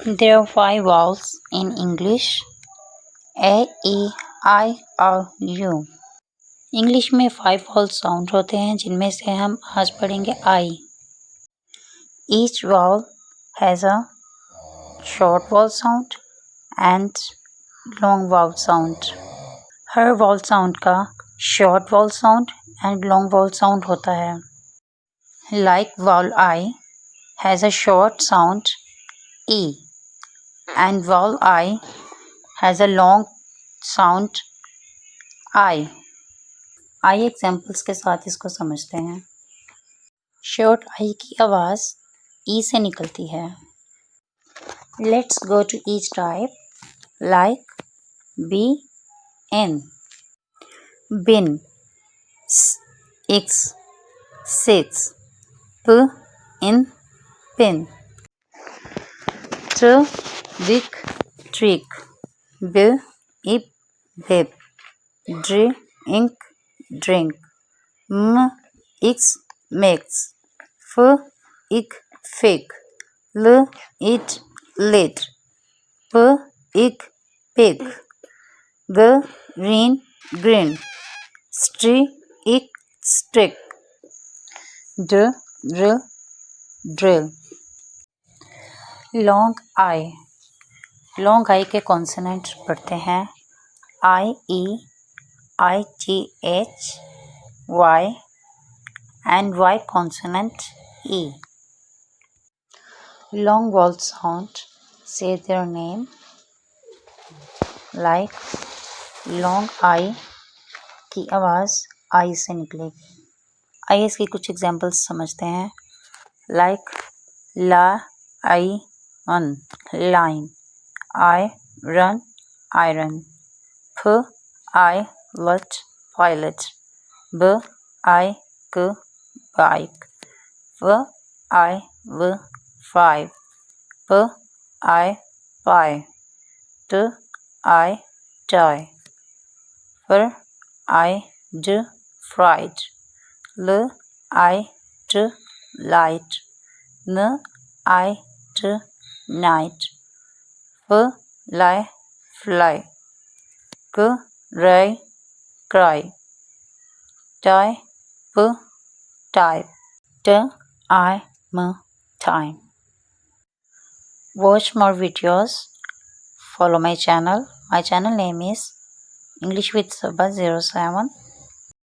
There are 5 vowels in English: A, E, I और U। English में 5 vowel sound होते हैं, जिनमें से हम आज पढ़ेंगे I। Each vowel has a short vowel sound and long vowel sound। Her vowel sound का short vowel sound and long vowel sound होता है। Like vowel I has a short sound E and vowel I has a long sound I। आइए examples के साथ इसको समझते हैं। Short आई की आवाज़ ई से निकलती है। Let's go to each type. Like B in, bin, इक्स, सिक्स, प इन, पिन, ट्र विक, ट्रिक, ब इप, बिप, ड्र इंक, ड्रिंक, म इक्स, मिक्स, फ इक, फिक, ल इट, लिट, प इक, पिक, ग ग्रीन, ग्रीन, स्ट्री इक, स्ट्रिक, ड ड्रिल, ड्रिल। लॉन्ग आई के कॉन्सोनेंट पढ़ते हैं। I E, I T H, Y and Y consonant E. Long vowel sound, say their name. Like long I की आवाज़ I से निकलेगी। आइए इसकी कुछ एग्जाम्पल्स समझते हैं। Like La I on, line, I run, iron, P I let, pilot, B I k, bike, V I v, five, P I pie, T I tie, F I d, fried, L I t, light, N I t, night, F lie, fly, K ray, cry, tie, P type, T I m, time. Watch more videos. Follow my channel. My channel name is English with Sabha 07.